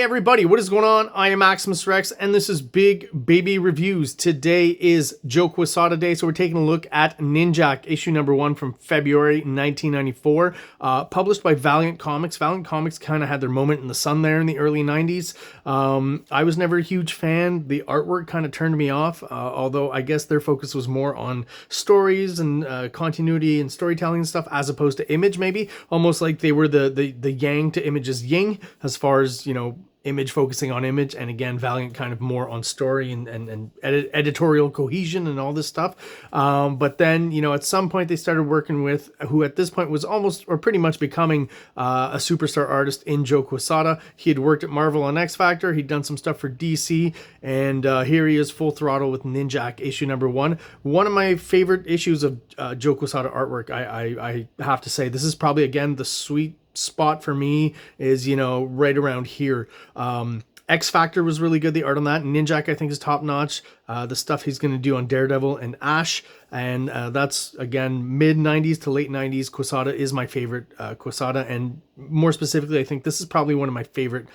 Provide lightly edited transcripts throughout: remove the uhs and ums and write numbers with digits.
Hey everybody, what is going on? I am Maximus Rex, and this is Big Baby Reviews. Today is Joe Quesada Day, so we're taking a look at NINJAK, issue number 1 from February 1994, published by Valiant Comics. Valiant Comics kind of had their moment in the sun there in the early 90s. I was never a huge fan. The artwork kind of turned me off, although I guess their focus was more on stories and continuity and storytelling and stuff, as opposed to Image, maybe. Almost like they were the yang to Image's yin, as far as, you know, Image focusing on Image, and again Valiant kind of more on story and editorial cohesion and all this stuff. But then, you know, at some point they started working with who at this point was almost or pretty much becoming a superstar artist in Joe Quesada. He had worked at Marvel on X Factor, he'd done some stuff for DC, and here he is full throttle with NINJAK issue number 1. One of my favorite issues of Joe Quesada artwork. I have to say, this is probably again the sweet spot for me is, you know, right around here. X Factor was really good, the art on that. NINJAK I think is top notch. The stuff he's going to do on Daredevil and Ash, and that's again mid 90s to late 90s. Quesada is my favorite Quesada, and more specifically I think this is probably one of my favorite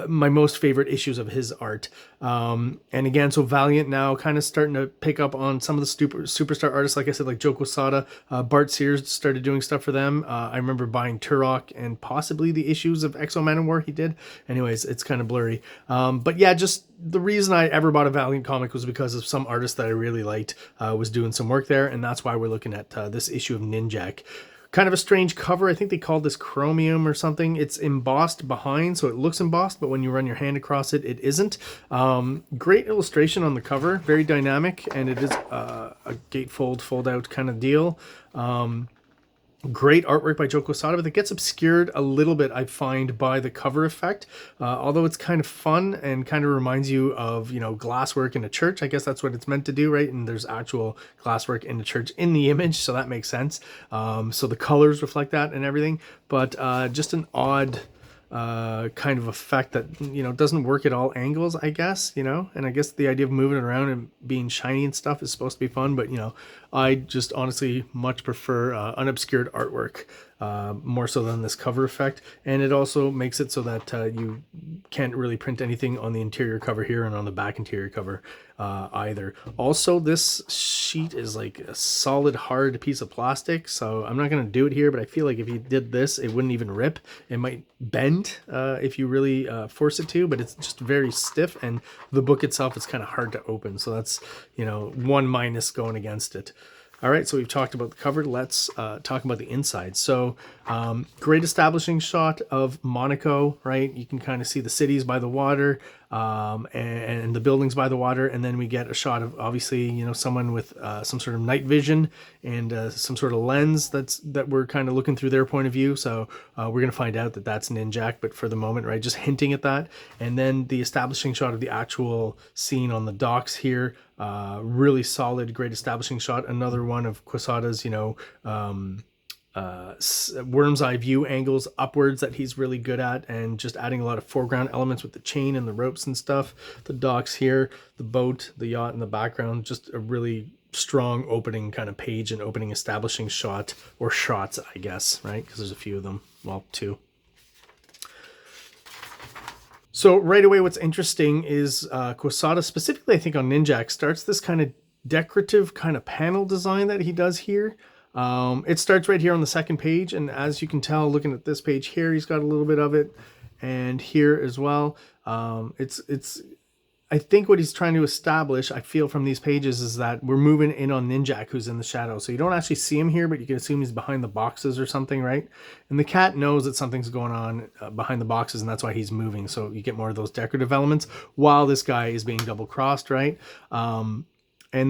my most favorite issues of his art. And again, so Valiant now kind of starting to pick up on some of the superstar artists, like I said, like Joe Quesada. Bart Sears started doing stuff for them. I remember buying Turok and possibly the issues of Exo Man and War he did. Anyways, it's kind of blurry. But yeah, just the reason I ever bought a Valiant comic was because of some artist that I really liked was doing some work there, and that's why we're looking at this issue of NINJAK. Kind of a strange cover. I think they called this chromium or something. It's embossed behind, so it looks embossed, but when you run your hand across it, it isn't. Great illustration on the cover, very dynamic, and it is a gatefold, fold out kind of deal. Great artwork by Joe Quesada, but it gets obscured a little bit, I find, by the cover effect. Although it's kind of fun and kind of reminds you of, you know, glasswork in a church. I guess that's what it's meant to do, right? And there's actual glasswork in the church in the image, so that makes sense. So the colors reflect that and everything, but just an odd kind of effect that, you know, doesn't work at all angles, I guess, you know. And I guess the idea of moving it around and being shiny and stuff is supposed to be fun, but, you know, I just honestly much prefer unobscured artwork more so than this cover effect. And it also makes it so that you can't really print anything on the interior cover here and on the back interior cover either. Also, this sheet is like a solid hard piece of plastic, so I'm not going to do it here, but I feel like if you did this, it wouldn't even rip. It might bend if you really force it to, but it's just very stiff, and the book itself is kind of hard to open, so that's, you know, one minus going against it. All right, so we've talked about the cover. Let's talk about the inside. So great establishing shot of Monaco, right? You can kind of see the cities by the water and the buildings by the water. And then we get a shot of, obviously, you know, someone with some sort of night vision and some sort of lens that we're kind of looking through their point of view. So we're going to find out that that's NINJAK, but for the moment, right, just hinting at that. And then the establishing shot of the actual scene on the docks here. Really solid, great establishing shot. Another one of Quesada's, you know, worm's eye view angles upwards that he's really good at, and just adding a lot of foreground elements with the chain and the ropes and stuff. The docks here, the boat, the yacht in the background, just a really strong opening kind of page and opening establishing shot, or shots, I guess, right? Because there's a few of them, well, 2. So right away, what's interesting is Quesada, specifically I think on NINJAK, starts this kind of decorative kind of panel design that he does here. It starts right here on the second page, and as you can tell, looking at this page here, he's got a little bit of it, and here as well. I think what he's trying to establish, I feel from these pages, is that we're moving in on NINJAK, who's in the shadow. So you don't actually see him here, but you can assume he's behind the boxes or something, right? And the cat knows that something's going on behind the boxes, and that's why he's moving. So you get more of those decorative elements while this guy is being double-crossed, right? And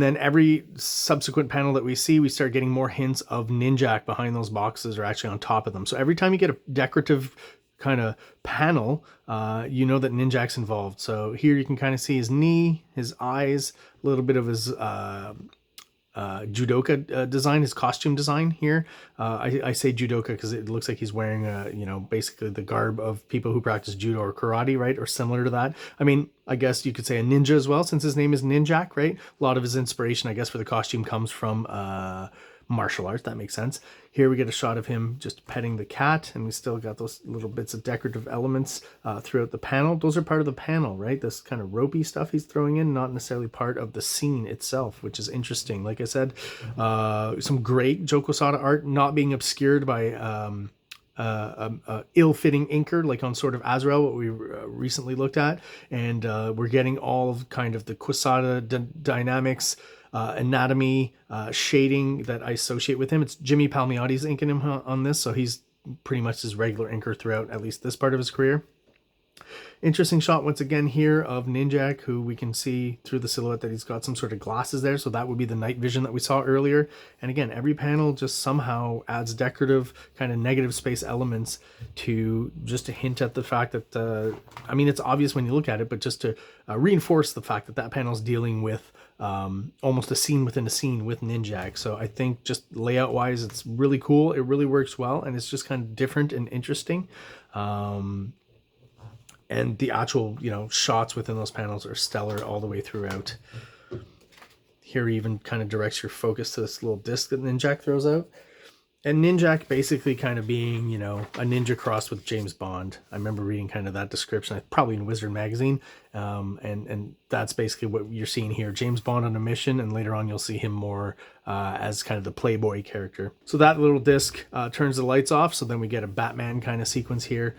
then every subsequent panel that we see, we start getting more hints of NINJAK behind those boxes or actually on top of them. So every time you get a decorative kind of panel, you know that NINJAK's involved. So here you can kind of see his knee, his eyes, a little bit of his judoka design, his costume design here. I say judoka because it looks like he's wearing you know, basically the garb of people who practice judo or karate, right, or similar to that. I mean, I guess you could say a ninja as well, since his name is NINJAK, right? A lot of his inspiration, I guess, for the costume comes from martial arts. That makes sense. Here we get a shot of him just petting the cat, and we still got those little bits of decorative elements throughout the panel. Those are part of the panel, right? This kind of ropey stuff he's throwing in, not necessarily part of the scene itself, which is interesting. Like I said, some great Joe Quesada art, not being obscured by ill-fitting inker like on Sword of Azrael, what we recently looked at, and we're getting all of kind of the Quesada dynamics, anatomy, shading that I associate with him. It's Jimmy Palmiotti's inking him on this, so he's pretty much his regular inker throughout at least this part of his career. Interesting shot once again here of NINJAK, who we can see through the silhouette that he's got some sort of glasses there, so that would be the night vision that we saw earlier. And again, every panel just somehow adds decorative kind of negative space elements to just to hint at the fact that I mean, it's obvious when you look at it, but just to reinforce the fact that that panel is dealing with almost a scene within a scene with NINJAK. So I think just layout wise, it's really cool. It really works well, and it's just kind of different and interesting. And the actual, you know, shots within those panels are stellar all the way throughout. Here he even kind of directs your focus to this little disc that NINJAK throws out. And NINJAK basically kind of being, you know, a ninja crossed with James Bond. I remember reading kind of that description, probably in Wizard magazine. And that's basically what you're seeing here. James Bond on a mission, and later on you'll see him more as kind of the playboy character. So that little disc turns the lights off, so then we get a Batman kind of sequence here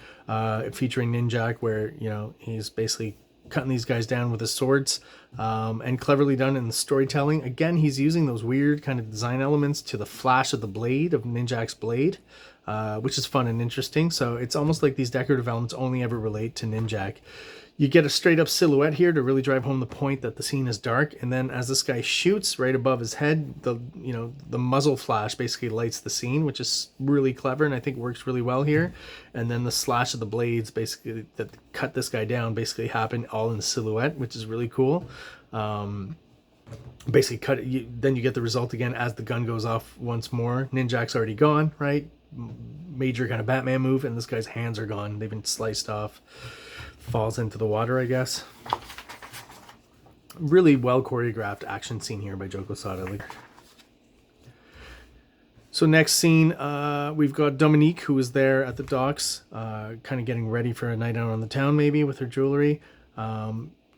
featuring NINJAK, where, you know, he's basically cutting these guys down with his swords, and cleverly done in the storytelling. Again, he's using those weird kind of design elements to the flash of the blade, of NINJAK's blade, which is fun and interesting. So it's almost like these decorative elements only ever relate to NINJAK. You get a straight up silhouette here to really drive home the point that the scene is dark. And then as this guy shoots right above his head, the muzzle flash basically lights the scene, which is really clever and I think works really well here. And then the slash of the blades basically that cut this guy down basically happen all in the silhouette, which is really cool. Basically cut it, then you get the result again as the gun goes off once more. NINJAK's already gone, right? Major kind of Batman move, and this guy's hands are gone. They've been sliced off. Falls into the water, I guess. Really well choreographed action scene here by Joe Quesada. So next scene, we've got Dominique, who is there at the docks, kind of getting ready for a night out on the town, maybe, with her jewelry.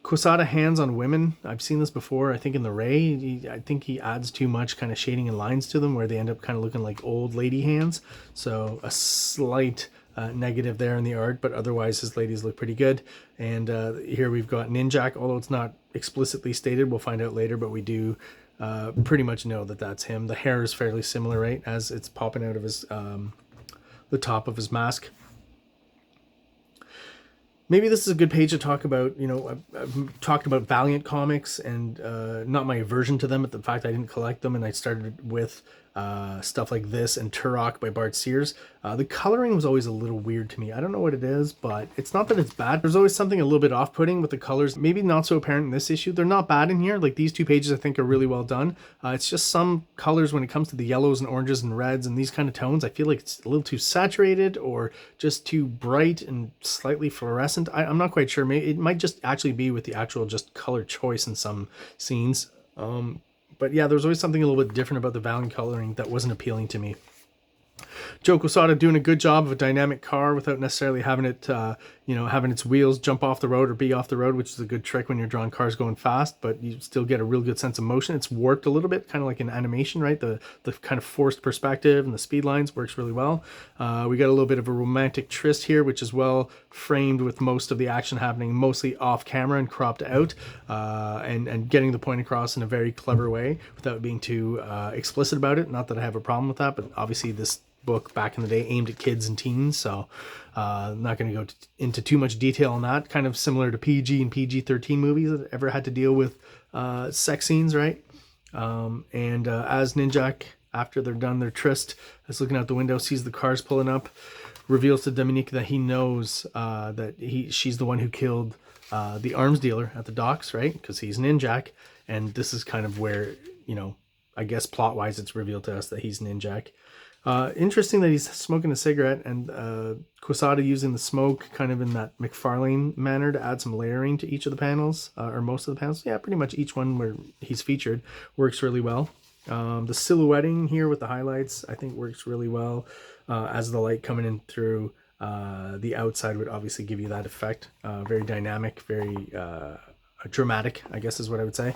Quesada hands on women. I've seen this before, I think in the Ray. I think he adds too much kind of shading and lines to them where they end up kind of looking like old lady hands. So a slight negative there in the art, but otherwise his ladies look pretty good. And here we've got NINJAK, although it's not explicitly stated, we'll find out later, but we do pretty much know that that's him. The hair is fairly similar, right, as it's popping out of his the top of his mask. Maybe this is a good page to talk about, you know, I've talked about Valiant comics and not my aversion to them, but the fact I didn't collect them, and I started with stuff like this and Turok by Bart Sears. The coloring was always a little weird to me. I don't know what it is, but it's not that it's bad. There's always something a little bit off-putting with the colors. Maybe not so apparent in this issue. They're not bad in here. Like these two pages I think are really well done. It's just some colors when it comes to the yellows and oranges and reds and these kind of tones, I feel like it's a little too saturated or just too bright and slightly fluorescent. I'm not quite sure. Maybe it might just actually be with the actual just color choice in some scenes. But yeah, there's always something a little bit different about the Valiant coloring that wasn't appealing to me. Joe Quesada doing a good job of a dynamic car without necessarily having it, having its wheels jump off the road or be off the road, which is a good trick when you're drawing cars going fast, but you still get a real good sense of motion. It's warped a little bit, kind of like in animation, right? The kind of forced perspective and the speed lines works really well. We got a little bit of a romantic tryst here, which is well framed with most of the action happening mostly off camera and cropped out, and getting the point across in a very clever way without being too explicit about it. Not that I have a problem with that, but obviously this book back in the day aimed at kids and teens, so I'm not going to go into too much detail on that. Kind of similar to PG and PG-13 movies that ever had to deal with sex scenes, right? As NINJAK, after they're done their tryst, is looking out the window, sees the cars pulling up, reveals to Dominique that he knows that she's the one who killed the arms dealer at the docks, right? Because he's NINJAK, and this is kind of where, I guess plot-wise it's revealed to us that he's NINJAK. Interesting that he's smoking a cigarette, and Quesada using the smoke kind of in that McFarlane manner to add some layering to each of the panels, or most of the panels. Yeah, pretty much each one where he's featured works really well. The silhouetting here with the highlights, I think works really well, as the light coming in through the outside would obviously give you that effect. Very dynamic, very dramatic, I guess is what I would say.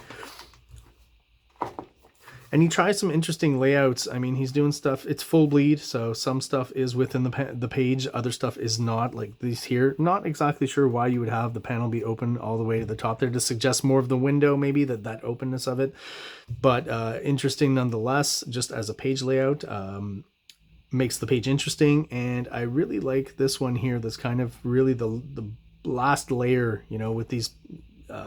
And he tries some interesting layouts. I mean, he's doing stuff, it's full bleed, so some stuff is within the page, other stuff is not, like these here. Not exactly sure why you would have the panel be open all the way to the top there, to suggest more of the window, maybe, that openness of it. But interesting nonetheless, just as a page layout. Makes the page interesting, and I really like this one here that's kind of really the last layer, you know, with these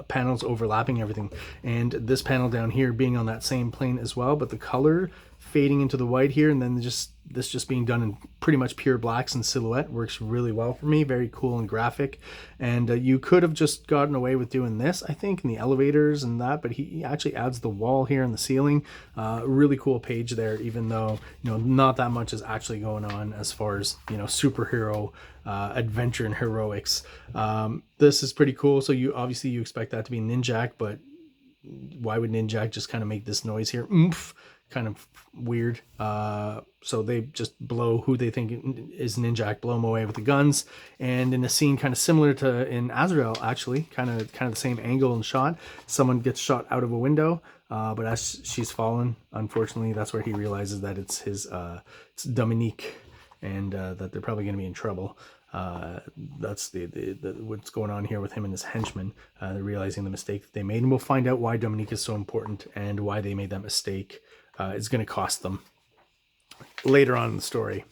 panels overlapping everything, and this panel down here being on that same plane as well, but the color fading into the white here, and then this just being done in pretty much pure blacks and silhouette works really well for me. Very cool and graphic. And you could have just gotten away with doing this, I think, in the elevators and that, but he actually adds the wall here and the ceiling. Really cool page there, even though, you know, not that much is actually going on as far as, you know, superhero adventure and heroics. This is pretty cool. So you expect that to be NINJAK, but why would NINJAK just kind of make this noise here? Oomph. Kind of weird. So they just blow who they think is NINJAK, blow him away with the guns. And in a scene kind of similar to in Azrael, actually, kind of the same angle and shot, someone gets shot out of a window, but as she's fallen, unfortunately, that's where he realizes that it's it's Dominique, and that they're probably going to be in trouble. That's the what's going on here with him and his henchmen. They're realizing the mistake that they made, and we'll find out why Dominique is so important and why they made that mistake. It's going to cost them later on in the story.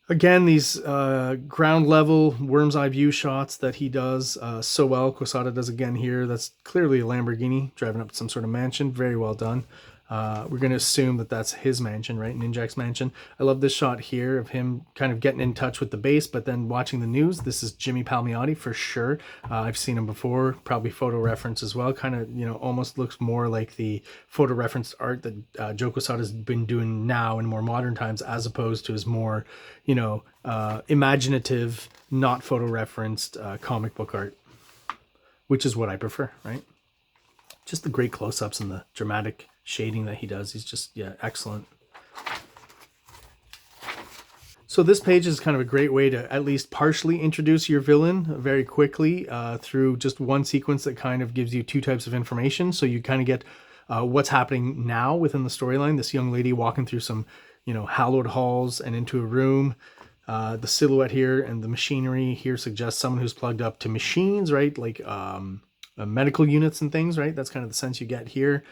Again, these ground level worm's eye view shots that he does so well. Quesada does again here. That's clearly a Lamborghini driving up some sort of mansion. Very well done. We're going to assume that that's his mansion, right? NINJAK's mansion. I love this shot here of him kind of getting in touch with the base, but then watching the news. This is Jimmy Palmiotti for sure. I've seen him before, probably photo reference as well. Kind of, you know, almost looks more like the photo referenced art that Joe Quesada's been doing now in more modern times, as opposed to his more, you know, imaginative, not photo referenced comic book art, which is what I prefer, right? Just the great close-ups and the dramatic shading that he does. He's just, yeah, excellent. So this page is kind of a great way to at least partially introduce your villain very quickly through just one sequence that kind of gives you two types of information. So you kind of get what's happening now within the storyline. This young lady walking through some, you know, hallowed halls and into a room. The silhouette here and the machinery here suggests someone who's plugged up to machines, right? Like medical units and things, right? That's kind of the sense you get here.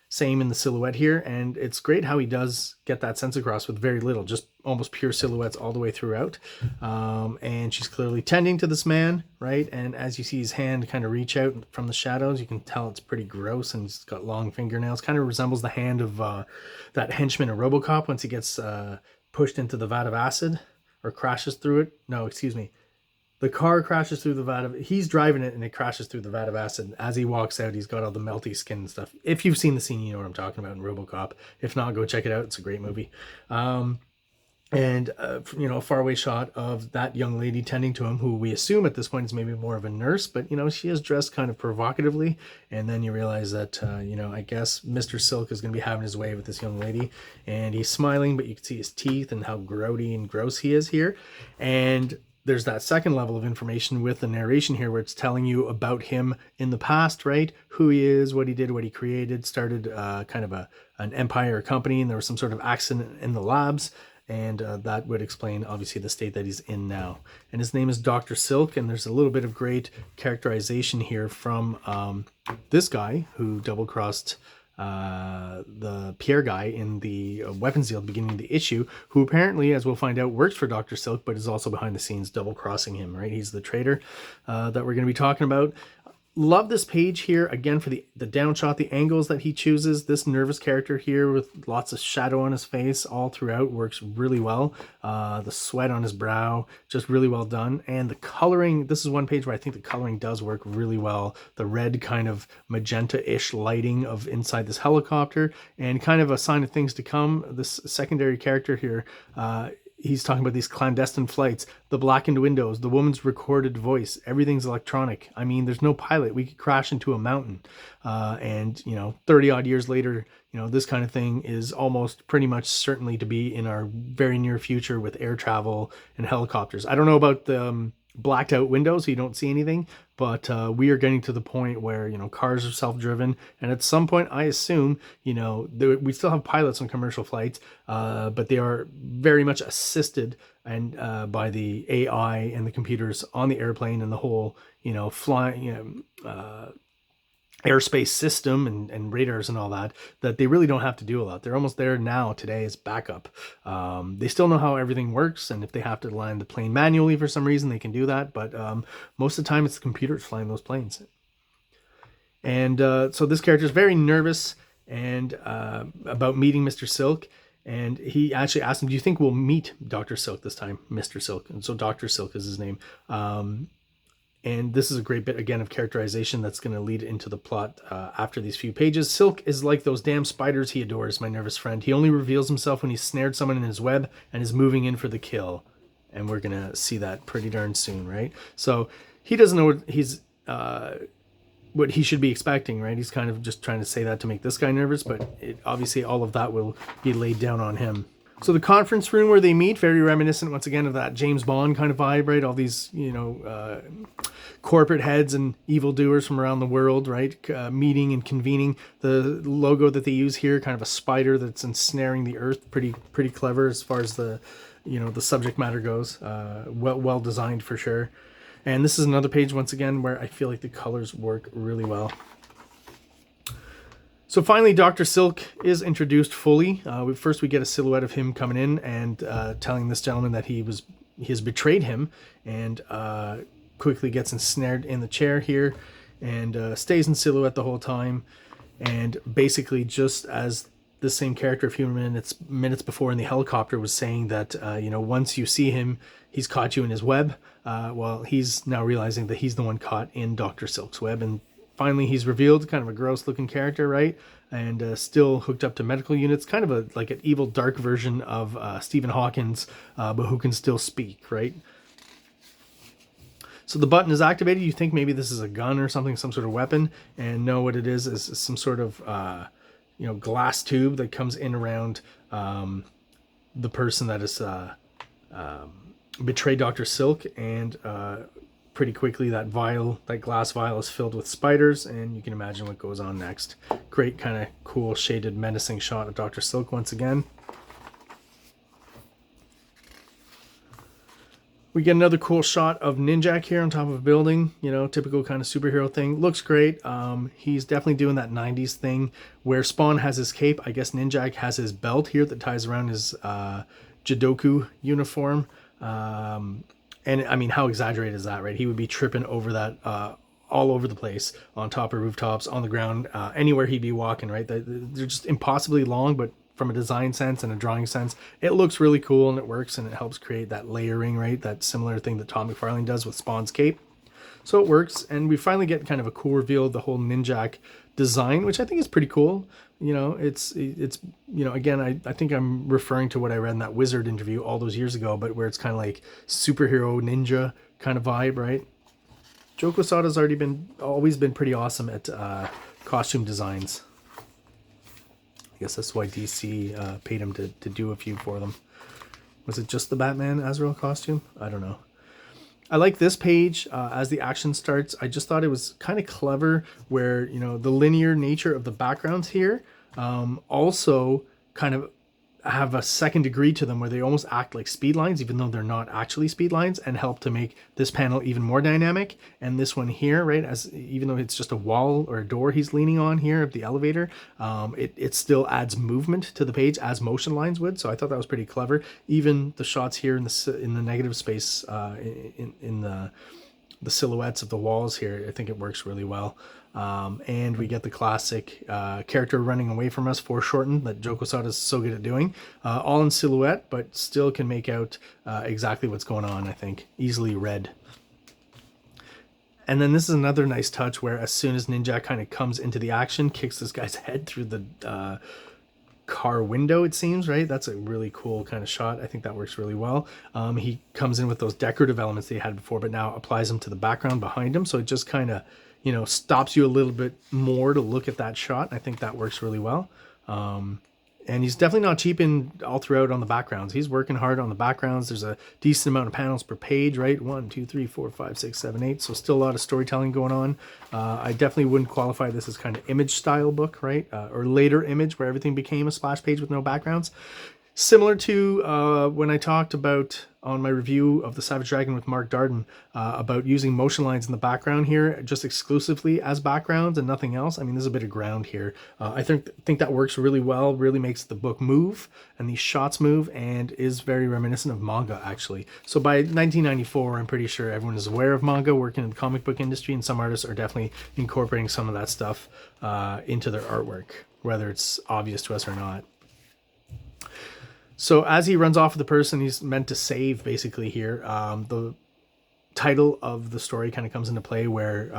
Same in the silhouette here, and it's great how he does get that sense across with very little, just almost pure silhouettes all the way throughout. And she's clearly tending to this man, right? And as you see his hand kind of reach out from the shadows, you can tell it's pretty gross, and he's got long fingernails. Kind of resembles the hand of that henchman in RoboCop once he gets pushed into the vat of acid, or crashes through it. No, excuse me. The car crashes through the vat of... He's driving it and it crashes through the vat of acid. As he walks out, he's got all the melty skin and stuff. If you've seen the scene, you know what I'm talking about in RoboCop. If not, go check it out. It's a great movie. You know, a faraway shot of that young lady tending to him, who we assume at this point is maybe more of a nurse, but, you know, she is dressed kind of provocatively. And then you realize that, you know, I guess Mr. Silk is going to be having his way with this young lady. And he's smiling, but you can see his teeth and how grody and gross he is here. And there's that second level of information with the narration here, where it's telling you about him in the past, right? Who he is, what he did, what he created, started kind of an empire or company, and there was some sort of accident in the labs, and that would explain, obviously, the state that he's in now. And his name is Dr. Silk, and there's a little bit of great characterization here from this guy who double-crossed the Pierre guy in the weapons deal at the beginning of the issue, who apparently, as we'll find out, works for Dr. Silk, but is also behind the scenes double-crossing him, right? He's the traitor that we're going to be talking about. Love this page here, again, for the down shot, the angles that he chooses. This nervous character here with lots of shadow on his face all throughout works really well. The sweat on his brow, just really well done. And the coloring, this is one page where I think the coloring does work really well. The red kind of magenta-ish lighting of inside this helicopter, and kind of a sign of things to come. This secondary character here, he's talking about these clandestine flights, the blackened windows, the woman's recorded voice, everything's electronic. I mean, there's no pilot. We could crash into a mountain. And, 30 odd years later, this kind of thing is almost pretty much certainly to be in our very near future with air travel and helicopters. I don't know about the blacked out windows, so you don't see anything, but we are getting to the point where cars are self-driven, and at some point I assume we still have pilots on commercial flights, but they are very much assisted and by the AI and the computers on the airplane and the whole flying airspace system and radars and all that they really don't have to do a lot. They're almost there now today as backup. They still know how everything works, and if they have to land the plane manually for some reason, they can do that, but most of the time it's the computers flying those planes. And so this character is very nervous and about meeting Mr. Silk, and he actually asked him, do you think we'll meet Dr. Silk this time? Mr. Silk. And so Dr. Silk is his name. And this is a great bit, again, of characterization that's going to lead into the plot after these few pages. Silk is like those damn spiders he adores, my nervous friend. He only reveals himself when he's snared someone in his web and is moving in for the kill. And we're going to see that pretty darn soon, right? So he doesn't know what he should be expecting, right? He's kind of just trying to say that to make this guy nervous, but obviously all of that will be laid down on him. So the conference room where they meet, very reminiscent once again of that James Bond kind of vibe, right? All these, corporate heads and evildoers from around the world, right? Meeting and convening. The logo that they use here, kind of a spider that's ensnaring the earth, pretty clever as far as the, the subject matter goes. Well designed for sure. And this is another page once again where I feel like the colors work really well. So finally, Dr. Silk is introduced fully. First, we get a silhouette of him coming in and telling this gentleman that he has betrayed him, and quickly gets ensnared in the chair here and stays in silhouette the whole time. And basically, just as the same character a few minutes before in the helicopter was saying that, once you see him, he's caught you in his web. Well, he's now realizing that he's the one caught in Dr. Silk's web, and finally, he's revealed, kind of a gross-looking character, right? And still hooked up to medical units, kind of like an evil, dark version of Stephen Hawkins, but who can still speak, right? So the button is activated. You think maybe this is a gun or something, some sort of weapon, and no, what it is some sort of glass tube that comes in around the person that has betrayed Dr. Silk, and pretty quickly that glass vial is filled with spiders, and you can imagine what goes on next. Great kind of cool shaded menacing shot of Dr. Silk once again. We get another cool shot of Ninjak here on top of a building, typical kind of superhero thing. Looks great. He's definitely doing that 90s thing where Spawn has his cape. I guess Ninjak has his belt here that ties around his judoku uniform. And I mean, how exaggerated is that, right? He would be tripping over that all over the place, on top of rooftops, on the ground, anywhere he'd be walking, right? They're just impossibly long, but from a design sense and a drawing sense, it looks really cool and it works, and it helps create that layering, right? That similar thing that Todd McFarlane does with Spawn's cape. So it works, and we finally get kind of a cool reveal of the whole Ninjak design, which I think is pretty cool. It's again, I think I'm referring to what I read in that Wizard interview all those years ago, but where it's kind of like superhero ninja kind of vibe, right? Joe Quesada's always been pretty awesome at costume designs. I guess that's why DC paid him to do a few for them. Was it just the Batman Azrael costume? I don't know. I like this page as the action starts. I just thought it was kind of clever where, the linear nature of the backgrounds here also kind of have a second degree to them where they almost act like speed lines, even though they're not actually speed lines, and help to make this panel even more dynamic. And this one here, right, even though it's just a wall or a door he's leaning on here of the elevator, it still adds movement to the page as motion lines would. So I thought that was pretty clever. Even the shots here in the negative space in the silhouettes of the walls here, I think it works really well. And we get the classic character running away from us, foreshortened, that Joe Quesada is so good at doing, all in silhouette, but still can make out exactly what's going on, I think. Easily read. And then this is another nice touch where as soon as Ninjak kind of comes into the action, kicks this guy's head through the car window, it seems, right? That's a really cool kind of shot. I think that works really well. He comes in with those decorative elements that he had before, but now applies them to the background behind him. So it just kind of, you know, stops you a little bit more to look at that shot. I think that works really well. And he's definitely not cheap in all throughout on the backgrounds. He's working hard on the backgrounds. There's a decent amount of panels per page, right? 1, 2, 3, 4, 5, 6, 7, 8. So still a lot of storytelling going on. I definitely wouldn't qualify this as kind of image style book, right? Or later image where everything became a splash page with no backgrounds. Similar to when I talked about on my review of the Savage Dragon with Mark Darden about using motion lines in the background here just exclusively as backgrounds and nothing else. I mean, there's a bit of ground here. I think that works really well, really makes the book move and these shots move, and is very reminiscent of manga, actually. So by 1994, I'm pretty sure everyone is aware of manga, working in the comic book industry, and some artists are definitely incorporating some of that stuff into their artwork, whether it's obvious to us or not. So as he runs off with the person he's meant to save, basically here, the title of the story kind of comes into play where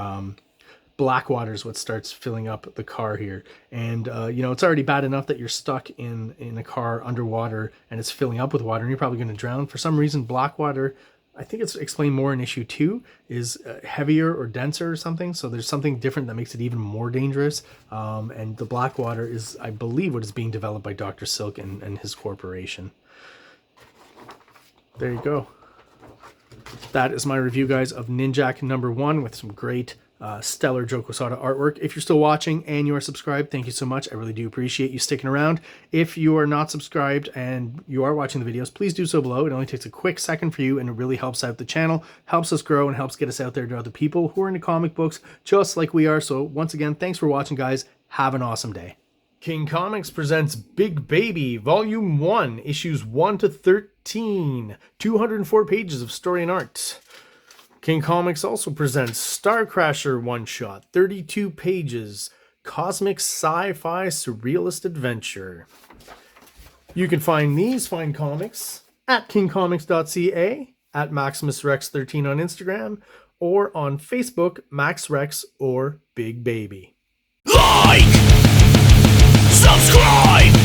Blackwater is what starts filling up the car here. And, you know, it's already bad enough that you're stuck in a car underwater and it's filling up with water and you're probably going to drown. For some reason, Blackwater, I think it's explained more in issue 2, is heavier or denser or something. So there's something different that makes it even more dangerous. And the Blackwater is, I believe, what is being developed by Dr. Silk and his corporation. There you go. That is my review, guys, of NINJAK #1 with some great stellar Joe Quesada artwork. If you're still watching and you are subscribed, thank you so much. I really do appreciate you sticking around. If you are not subscribed and you are watching the videos, please do so below. It only takes a quick second for you, and it really helps out the channel, helps us grow, and helps get us out there to other people who are into comic books just like we are. So once again, thanks for watching, guys. Have an awesome day. King Comics presents Big Baby, Volume 1, Issues 1 to 13, 204 pages of story and art. King Comics also presents Star Crasher one-shot, 32 pages, cosmic sci-fi surrealist adventure. You can find these fine comics at KingComics.CA, at MaximusRex13 on Instagram, or on Facebook, MaxRex or Big Baby. Like! Subscribe!